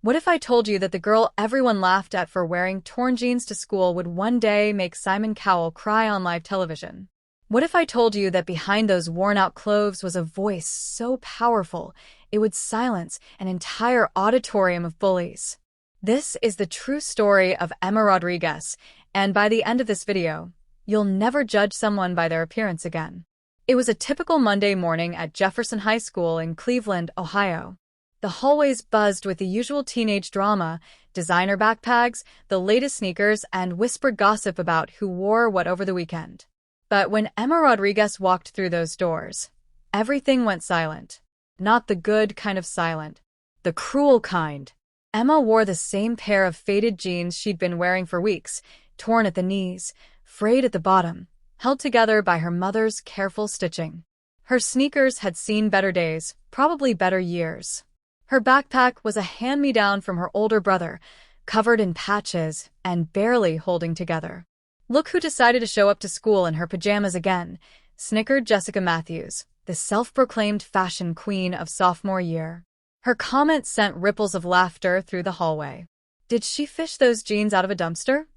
What if I told you that the girl everyone laughed at for wearing torn jeans to school would one day make Simon Cowell cry on live television? What if I told you that behind those worn-out clothes was a voice so powerful it would silence an entire auditorium of bullies? This is the true story of Emma Rodriguez, and by the end of this video, you'll never judge someone by their appearance again. It was a typical Monday morning at Jefferson High School in Cleveland, Ohio. The hallways buzzed with the usual teenage drama, designer backpacks, the latest sneakers, and whispered gossip about who wore what over the weekend. But when Emma Rodriguez walked through those doors, everything went silent. Not the good kind of silent, the cruel kind. Emma wore the same pair of faded jeans she'd been wearing for weeks, torn at the knees, frayed at the bottom, held together by her mother's careful stitching. Her sneakers had seen better days, probably better years. Her backpack was a hand-me-down from her older brother, covered in patches and barely holding together. "Look who decided to show up to school in her pajamas again," snickered Jessica Matthews, the self-proclaimed fashion queen of sophomore year. Her comment sent ripples of laughter through the hallway. "Did she fish those jeans out of a dumpster?"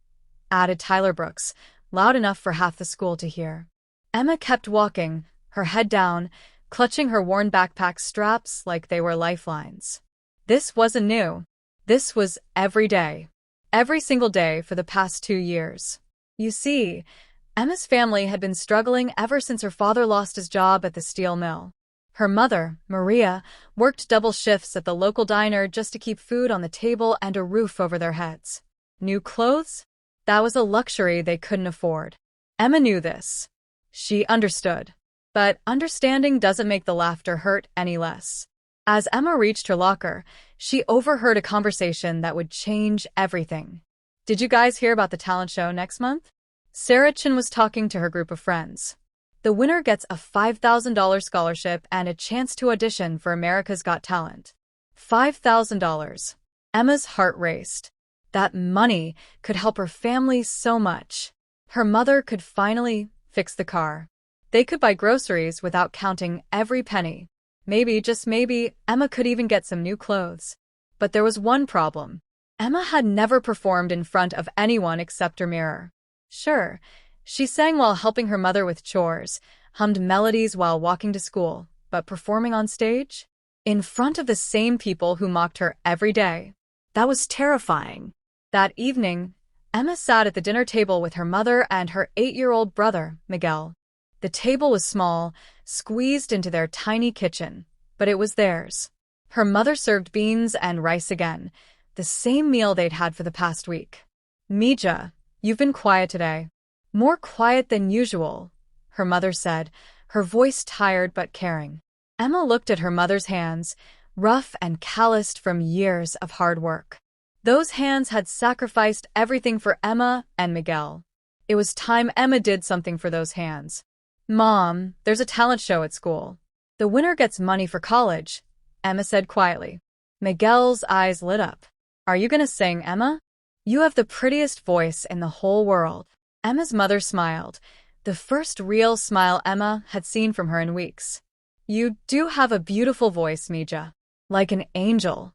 added Tyler Brooks, loud enough for half the school to hear. Emma kept walking, her head down, clutching her worn backpack straps like they were lifelines. This wasn't new. This was every day. Every single day for the past 2 years. You see, Emma's family had been struggling ever since her father lost his job at the steel mill. Her mother, Maria, worked double shifts at the local diner just to keep food on the table and a roof over their heads. New clothes? That was a luxury they couldn't afford. Emma knew this. She understood. But understanding doesn't make the laughter hurt any less. As Emma reached her locker, she overheard a conversation that would change everything. "Did you guys hear about the talent show next month?" Sarah Chin was talking to her group of friends. "The winner gets a $5,000 scholarship and a chance to audition for America's Got Talent." $5,000. Emma's heart raced. That money could help her family so much. Her mother could finally fix the car. They could buy groceries without counting every penny. Maybe, just maybe, Emma could even get some new clothes. But there was one problem. Emma had never performed in front of anyone except her mirror. Sure, she sang while helping her mother with chores, hummed melodies while walking to school, but performing on stage? In front of the same people who mocked her every day. That was terrifying. That evening, Emma sat at the dinner table with her mother and her 8-year-old brother, Miguel. The table was small, squeezed into their tiny kitchen, but it was theirs. Her mother served beans and rice again, the same meal they'd had for the past week. "Mija, you've been quiet today." "More quiet than usual," her mother said, her voice tired but caring. Emma looked at her mother's hands, rough and calloused from years of hard work. Those hands had sacrificed everything for Emma and Miguel. It was time Emma did something for those hands. "Mom, there's a talent show at school. The winner gets money for college," Emma said quietly. Miguel's eyes lit up. "Are you gonna sing, Emma? You have the prettiest voice in the whole world." Emma's mother smiled, the first real smile Emma had seen from her in weeks. "You do have a beautiful voice, Mija. Like an angel."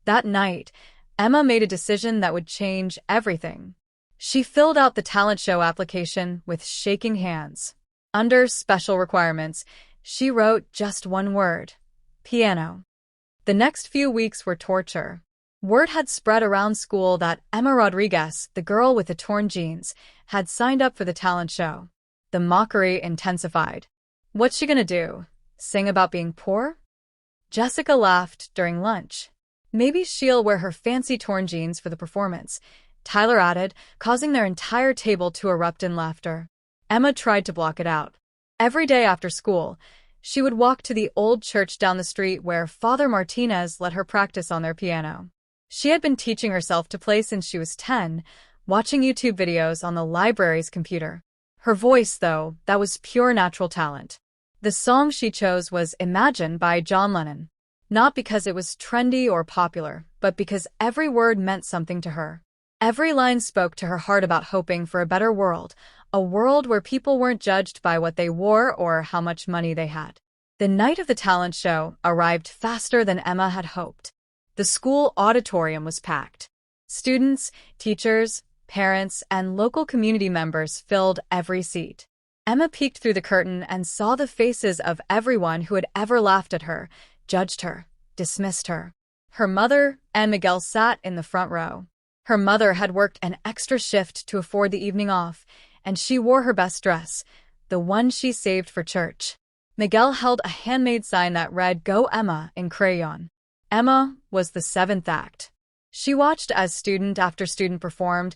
That night, Emma made a decision that would change everything. She filled out the talent show application with shaking hands. Under special requirements, she wrote just one word: piano. The next few weeks were torture. Word had spread around school that Emma Rodriguez, the girl with the torn jeans, had signed up for the talent show. The mockery intensified. What's she gonna do? Sing about being poor? Jessica laughed during lunch. Maybe she'll wear her fancy torn jeans for the performance, Tyler added, causing their entire table to erupt in laughter. Emma tried to block it out. Every day after school, she would walk to the old church down the street where Father Martinez let her practice on their piano. She had been teaching herself to play since she was 10, watching YouTube videos on the library's computer. Her voice, though, that was pure natural talent. The song she chose was Imagine by John Lennon. Not because it was trendy or popular, but because every word meant something to her. Every line spoke to her heart about hoping for a better world, a world where people weren't judged by what they wore or how much money they had. The night of the talent show arrived faster than Emma had hoped. The school auditorium was packed. Students, teachers, parents, and local community members filled every seat. Emma peeked through the curtain and saw the faces of everyone who had ever laughed at her, judged her, dismissed her. Her mother and Miguel sat in the front row. Her mother had worked an extra shift to afford the evening off, and she wore her best dress, the one she saved for church. Miguel held a handmade sign that read, "Go Emma," in crayon. Emma was the seventh act. She watched as student after student performed,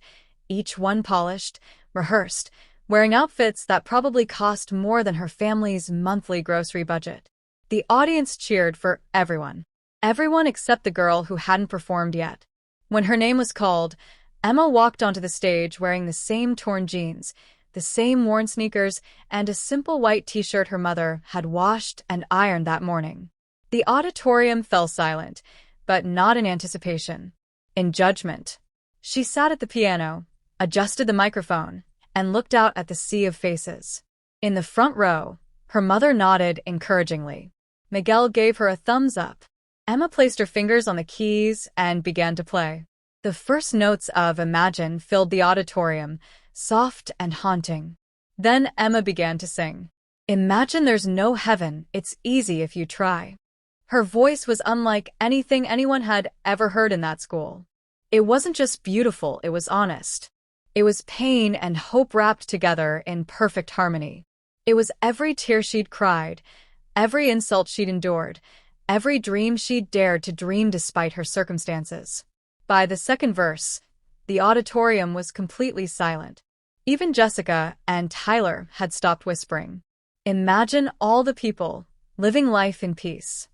each one polished, rehearsed, wearing outfits that probably cost more than her family's monthly grocery budget. The audience cheered for everyone. Everyone except the girl who hadn't performed yet. When her name was called, Emma walked onto the stage wearing the same torn jeans, the same worn sneakers, and a simple white t-shirt her mother had washed and ironed that morning. The auditorium fell silent, but not in anticipation. In judgment. She sat at the piano, adjusted the microphone, and looked out at the sea of faces. In the front row, her mother nodded encouragingly. Miguel gave her a thumbs up. Emma placed her fingers on the keys and began to play. The first notes of Imagine filled the auditorium, soft and haunting. Then Emma began to sing. Imagine there's no heaven, it's easy if you try. Her voice was unlike anything anyone had ever heard in that school. It wasn't just beautiful, it was honest. It was pain and hope wrapped together in perfect harmony. It was every tear she'd cried, every insult she'd endured, every dream she'd dared to dream despite her circumstances. By the second verse, the auditorium was completely silent. Even Jessica and Tyler had stopped whispering. Imagine all the people living life in peace.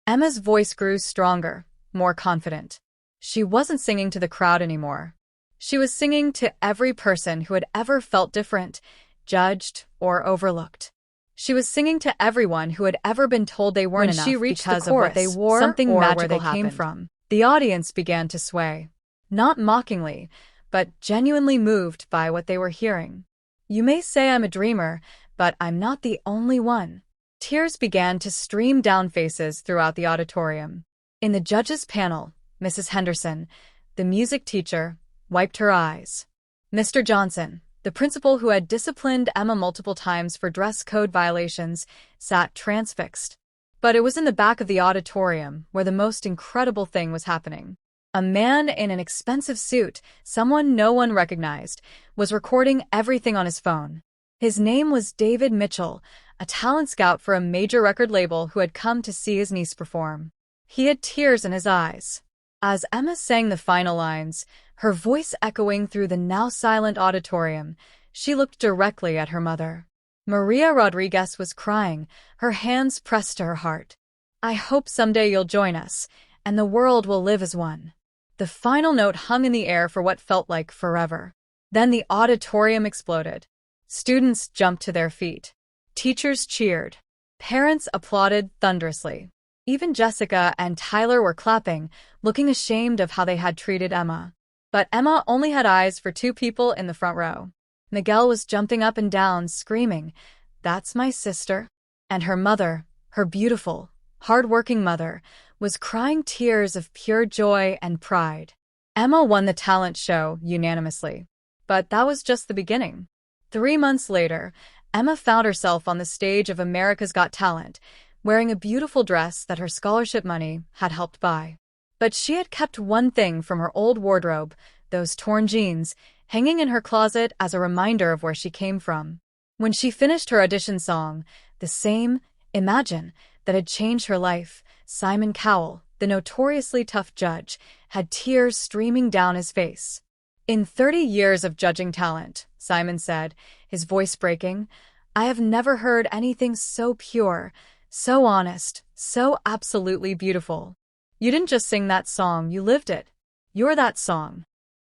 Emma's voice grew stronger, more confident. She wasn't singing to the crowd anymore. She was singing to every person who had ever felt different, judged, or overlooked. She was singing to everyone who had ever been told they weren't enough because of what they wore something or where they came from. The audience began to sway. Not mockingly, but genuinely moved by what they were hearing. You may say I'm a dreamer, but I'm not the only one. Tears began to stream down faces throughout the auditorium. In the judges' panel, Mrs. Henderson, the music teacher, wiped her eyes. Mr. Johnson, the principal who had disciplined Emma multiple times for dress code violations, sat transfixed. But it was in the back of the auditorium where the most incredible thing was happening. A man in an expensive suit, someone no one recognized, was recording everything on his phone. His name was David Mitchell, a talent scout for a major record label who had come to see his niece perform. He had tears in his eyes. As Emma sang the final lines, her voice echoing through the now silent auditorium, she looked directly at her mother. Maria Rodriguez was crying, her hands pressed to her heart. I hope someday you'll join us, and the world will live as one. The final note hung in the air for what felt like forever. Then the auditorium exploded. Students jumped to their feet. Teachers cheered. Parents applauded thunderously. Even Jessica and Tyler were clapping, looking ashamed of how they had treated Emma. But Emma only had eyes for two people in the front row. Miguel was jumping up and down, screaming, "That's my sister." And her mother, her beautiful, hard-working mother, was crying tears of pure joy and pride. Emma won the talent show unanimously. But that was just the beginning. 3 months later, Emma found herself on the stage of America's Got Talent, wearing a beautiful dress that her scholarship money had helped buy. But she had kept one thing from her old wardrobe, those torn jeans, hanging in her closet as a reminder of where she came from. When she finished her audition song, the same Imagine that had changed her life, Simon Cowell, the notoriously tough judge, had tears streaming down his face. In 30 years of judging talent, Simon said, his voice breaking, I have never heard anything so pure, so honest, so absolutely beautiful. You didn't just sing that song, you lived it. You're that song.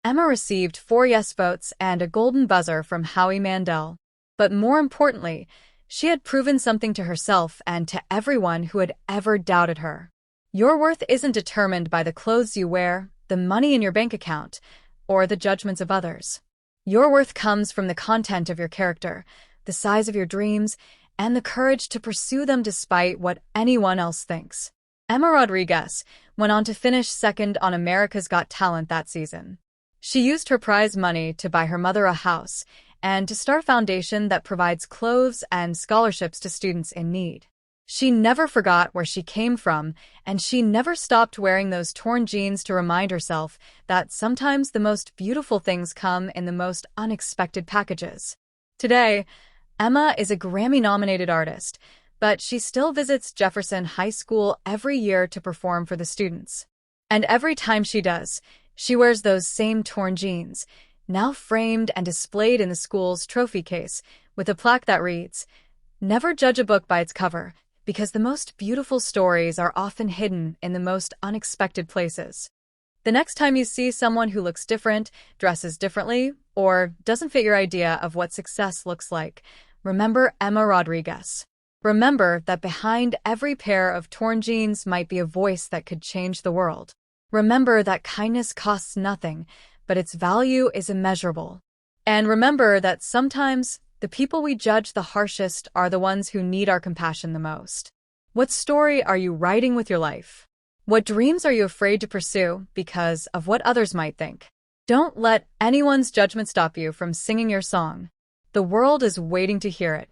Emma received 4 yes votes and a golden buzzer from Howie Mandel. But more importantly, she had proven something to herself and to everyone who had ever doubted her. Your worth isn't determined by the clothes you wear, the money in your bank account, or the judgments of others. Your worth comes from the content of your character, the size of your dreams, and the courage to pursue them despite what anyone else thinks. Emma Rodriguez, went on to finish second on America's Got Talent that season. She used her prize money to buy her mother a house and to start a foundation that provides clothes and scholarships to students in need. She never forgot where she came from, and she never stopped wearing those torn jeans to remind herself that sometimes the most beautiful things come in the most unexpected packages. Today, Emma is a Grammy-nominated artist, but she still visits Jefferson High School every year to perform for the students. And every time she does, she wears those same torn jeans, now framed and displayed in the school's trophy case, with a plaque that reads, "Never judge a book by its cover, because the most beautiful stories are often hidden in the most unexpected places." The next time you see someone who looks different, dresses differently, or doesn't fit your idea of what success looks like, remember Emma Rodriguez. Remember that behind every pair of torn jeans might be a voice that could change the world. Remember that kindness costs nothing, but its value is immeasurable. And remember that sometimes the people we judge the harshest are the ones who need our compassion the most. What story are you writing with your life? What dreams are you afraid to pursue because of what others might think? Don't let anyone's judgment stop you from singing your song. The world is waiting to hear it.